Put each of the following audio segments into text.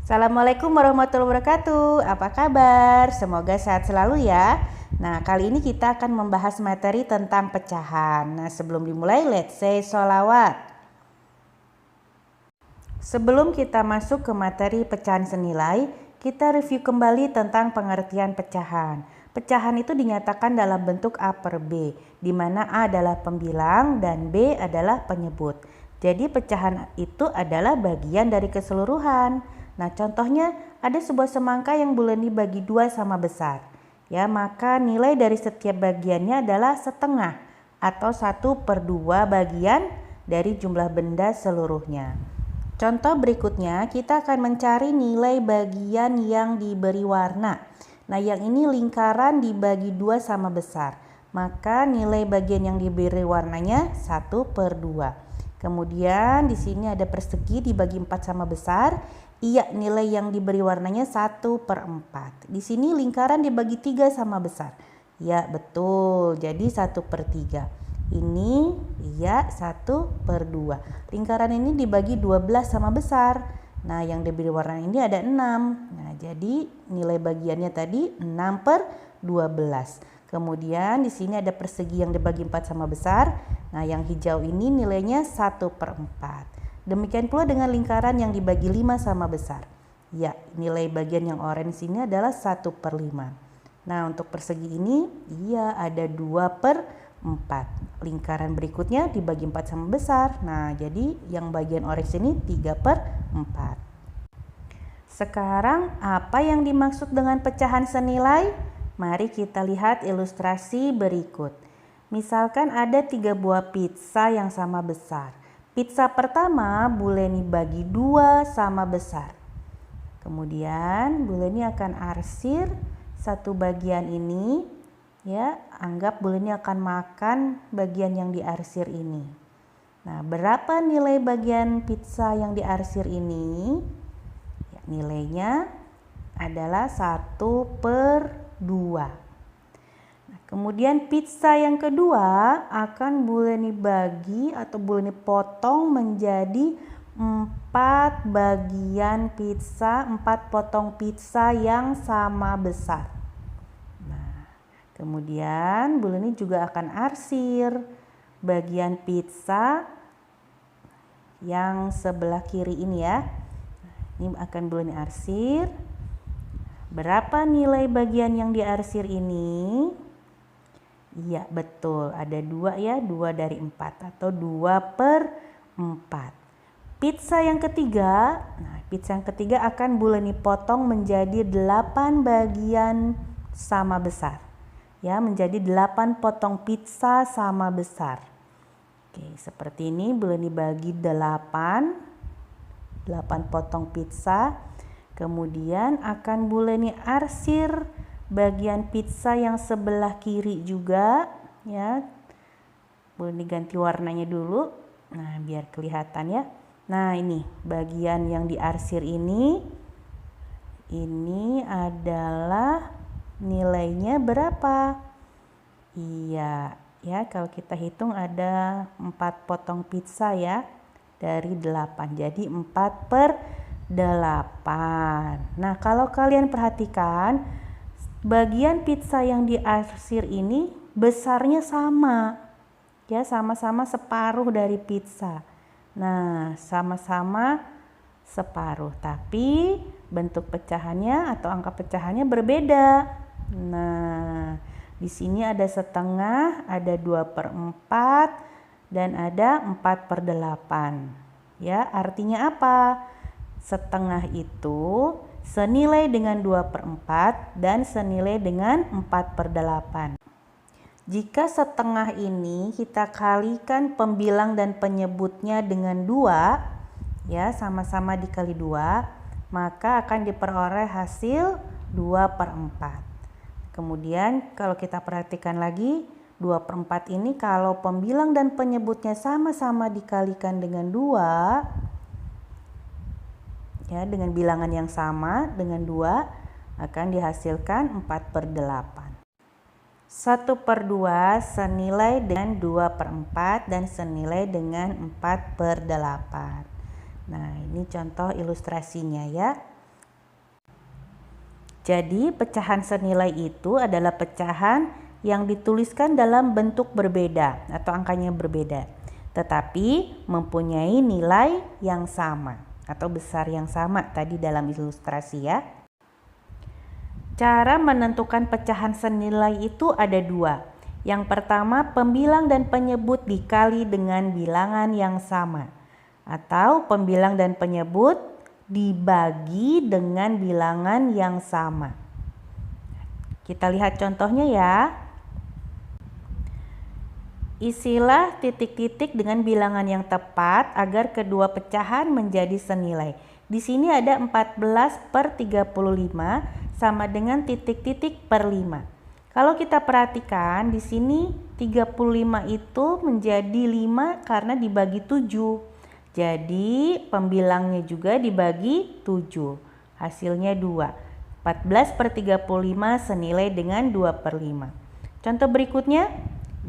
Assalamualaikum warahmatullahi wabarakatuh. Apa kabar? Semoga sehat selalu ya. Nah, kali ini kita akan membahas materi tentang pecahan. Nah, sebelum dimulai, let's say sholawat. Sebelum kita masuk ke materi pecahan senilai, kita review kembali tentang pengertian pecahan. Pecahan itu dinyatakan dalam bentuk A per B, di mana A adalah pembilang dan B adalah penyebut. Jadi pecahan itu adalah bagian dari keseluruhan. Nah, contohnya ada sebuah semangka yang boleh dibagi dua sama besar. Ya, maka nilai dari setiap bagiannya adalah setengah atau 1/2 bagian dari jumlah benda seluruhnya. Contoh berikutnya, kita akan mencari nilai bagian yang diberi warna. Nah, yang ini lingkaran dibagi dua sama besar. Maka nilai bagian yang diberi warnanya 1/2. Kemudian di sini ada persegi dibagi 4 sama besar. Iya, nilai yang diberi warnanya 1/4. Di sini lingkaran dibagi 3 sama besar. Ya, betul. Jadi 1/3. Ini iya 1/2. Lingkaran ini dibagi 12 sama besar. Nah, yang diberi warna ini ada 6. Nah, jadi nilai bagiannya tadi 6/12. Kemudian di sini ada persegi yang dibagi 4 sama besar. Nah, yang hijau ini nilainya 1/4. Demikian pula dengan lingkaran yang dibagi 5 sama besar. Ya, nilai bagian yang orange ini adalah 1/5. Nah, untuk persegi ini, iya ada 2/4. Lingkaran berikutnya dibagi 4 sama besar. Nah, jadi yang bagian orange ini 3/4. Sekarang, apa yang dimaksud dengan pecahan senilai? Mari kita lihat ilustrasi berikut. Misalkan ada 3 buah pizza yang sama besar. Pizza pertama boleh dibagi 2 sama besar. Kemudian boleh ini akan arsir satu bagian ini, ya, anggap boleh ini akan makan bagian yang diarsir ini. Nah, berapa nilai bagian pizza yang diarsir ini? Ya, nilainya adalah 1/2. Kemudian pizza yang kedua akan boleh dibagi atau boleh dipotong menjadi 4 bagian pizza, 4 potong pizza yang sama besar. Nah, kemudian boleh ini juga akan arsir bagian pizza yang sebelah kiri ini ya. Ini akan boleh diarsir. Berapa nilai bagian yang diarsir ini? Iya, betul, ada 2 ya, 2 dari 4 atau 2/4. Pizza yang ketiga, pizza yang ketiga akan boleh dipotong menjadi 8 bagian sama besar. Ya, menjadi 8 potong pizza sama besar. Oke, seperti ini boleh dibagi 8 potong pizza. Kemudian akan boleh diarsir bagian pizza yang sebelah kiri juga, ya. Boleh diganti warnanya dulu. Nah, biar kelihatan ya. Nah, ini bagian yang diarsir ini adalah nilainya berapa? Iya, ya, kalau kita hitung ada 4 potong pizza ya dari 8. Jadi 4/8. Nah, kalau kalian perhatikan bagian pizza yang diarsir ini besarnya sama. Ya, sama-sama separuh dari pizza. Nah, sama-sama separuh, tapi bentuk pecahannya atau angka pecahannya berbeda. Nah, di sini ada setengah, ada 2/4 dan ada 4/8. Ya, artinya apa? Setengah itu senilai dengan 2/4 dan senilai dengan 4/8. Jika setengah ini kita kalikan pembilang dan penyebutnya dengan 2, ya, sama-sama dikali 2, maka akan diperoleh hasil 2/4. Kemudian kalau kita perhatikan lagi, 2/4 ini kalau pembilang dan penyebutnya sama-sama dikalikan dengan 2, ya, dengan bilangan yang sama dengan 2 akan dihasilkan 4/8. 1/2 senilai dengan 2/4 dan senilai dengan 4/8. Nah, ini contoh ilustrasinya ya. Jadi pecahan senilai itu adalah pecahan yang dituliskan dalam bentuk berbeda atau angkanya berbeda, tetapi mempunyai nilai yang sama atau besar yang sama tadi dalam ilustrasi ya. Cara menentukan pecahan senilai itu ada dua. Yang pertama, pembilang dan penyebut dikali dengan bilangan yang sama, atau pembilang dan penyebut dibagi dengan bilangan yang sama. Kita lihat contohnya ya. Isilah titik-titik dengan bilangan yang tepat agar kedua pecahan menjadi senilai. Di sini ada 14/35 sama dengan titik-titik per 5. Kalau kita perhatikan di sini 35 itu menjadi 5 karena dibagi 7. Jadi pembilangnya juga dibagi 7. Hasilnya 2. 14/35 senilai dengan 2/5. Contoh berikutnya,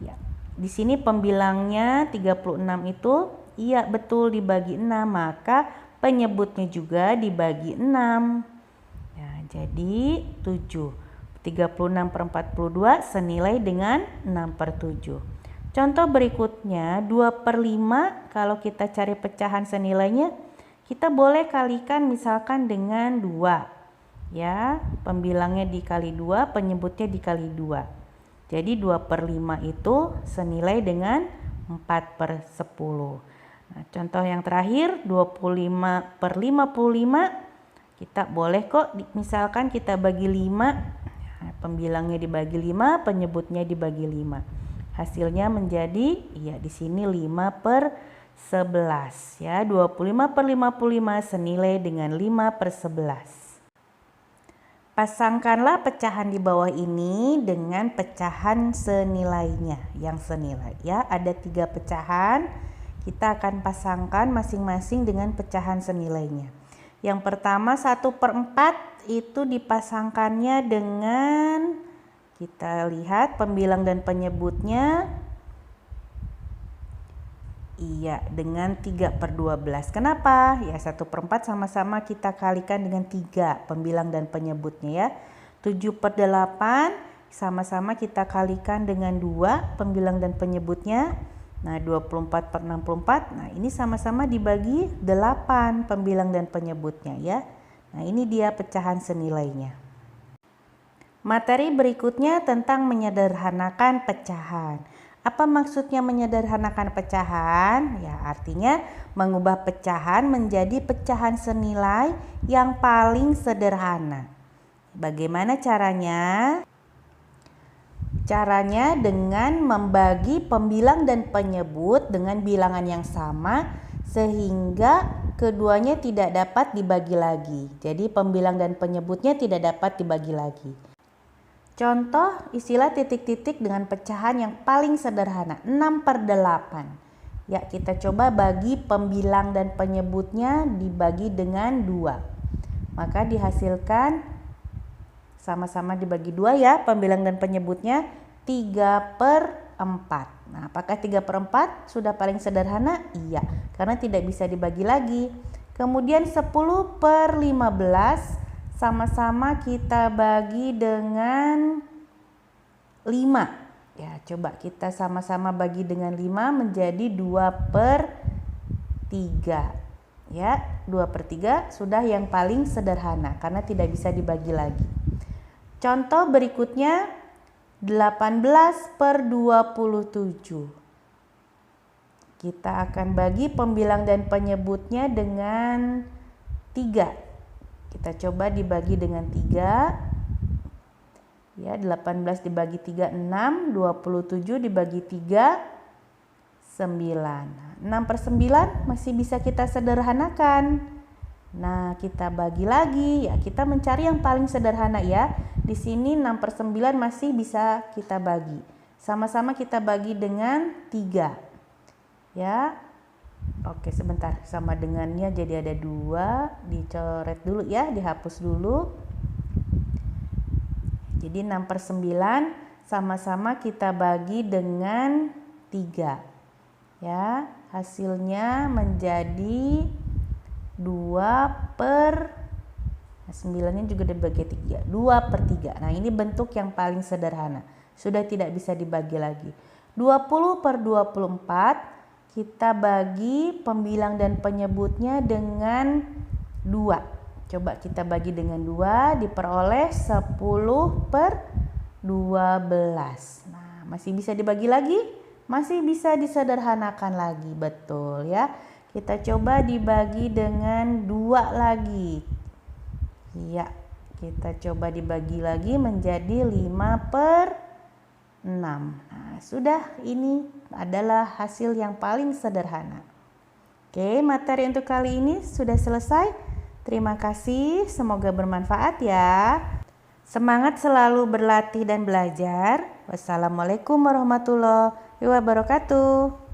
ya, di sini pembilangnya 36 itu iya betul dibagi 6, maka penyebutnya juga dibagi 6. Ya, jadi 7. 36/42 senilai dengan 6/7. Contoh berikutnya 2/5, kalau kita cari pecahan senilainya kita boleh kalikan misalkan dengan 2. Ya, pembilangnya dikali 2, penyebutnya dikali 2. Jadi 2/5 itu senilai dengan 4/10. Nah, contoh yang terakhir 25/55, kita boleh kok misalkan kita bagi 5. Pembilangnya dibagi 5, penyebutnya dibagi 5. Hasilnya menjadi ya di sini 5/11 ya. 25/55 senilai dengan 5/11. Pasangkanlah pecahan di bawah ini dengan pecahan senilainya yang senilai ya. Ada 3 pecahan, kita akan pasangkan masing-masing dengan pecahan senilainya. Yang pertama 1/4 itu dipasangkannya dengan, kita lihat pembilang dan penyebutnya, iya dengan 3/12. Kenapa? Ya 1/4 sama-sama kita kalikan dengan 3 pembilang dan penyebutnya ya. 7/8 sama-sama kita kalikan dengan 2 pembilang dan penyebutnya. Nah 24/64, nah ini sama-sama dibagi 8 pembilang dan penyebutnya ya. Nah ini dia pecahan senilainya. Materi berikutnya tentang menyederhanakan pecahan. Apa maksudnya menyederhanakan pecahan? Ya artinya mengubah pecahan menjadi pecahan senilai yang paling sederhana. Bagaimana caranya? Caranya dengan membagi pembilang dan penyebut dengan bilangan yang sama sehingga keduanya tidak dapat dibagi lagi. Jadi pembilang dan penyebutnya tidak dapat dibagi lagi. Contoh istilah titik-titik dengan pecahan yang paling sederhana, 6/8. Ya, kita coba bagi pembilang dan penyebutnya dibagi dengan 2. Maka dihasilkan sama-sama dibagi 2 ya, pembilang dan penyebutnya 3/4. Nah, apakah 3/4 sudah paling sederhana? Iya, karena tidak bisa dibagi lagi. Kemudian 10/15 sama-sama kita bagi dengan 5. Ya, coba kita sama-sama bagi dengan 5 menjadi 2/3. Ya, 2/3 sudah yang paling sederhana karena tidak bisa dibagi lagi. Contoh berikutnya 18/27. Kita akan bagi pembilang dan penyebutnya dengan 3. Kita coba dibagi dengan 3. Ya, 18 dibagi 3 6, 27 dibagi 3 9. 6/9 masih bisa kita sederhanakan. Nah, kita bagi lagi ya, kita mencari yang paling sederhana ya. Di sini 6/9 masih bisa kita bagi. Sama-sama kita bagi dengan 3. Ya. Oke, sebentar. Sama dengannya jadi ada 2, dicoret dulu ya, dihapus dulu. Jadi 6/9 sama-sama kita bagi dengan 3. Ya, hasilnya menjadi 9-nya juga dibagi 3, 2/3. Nah, ini bentuk yang paling sederhana. Sudah tidak bisa dibagi lagi. 20/24 kita bagi pembilang dan penyebutnya dengan 2. Coba kita bagi dengan 2, diperoleh 10/12. Nah, masih bisa dibagi lagi? Masih bisa disederhanakan lagi, betul ya. Kita coba dibagi dengan 2 lagi. Ya, kita coba dibagi lagi menjadi 5/6. Nah, sudah, ini adalah hasil yang paling sederhana. Oke, materi untuk kali ini sudah selesai. Terima kasih, semoga bermanfaat ya. Semangat selalu berlatih dan belajar. Wassalamualaikum warahmatullahi wabarakatuh.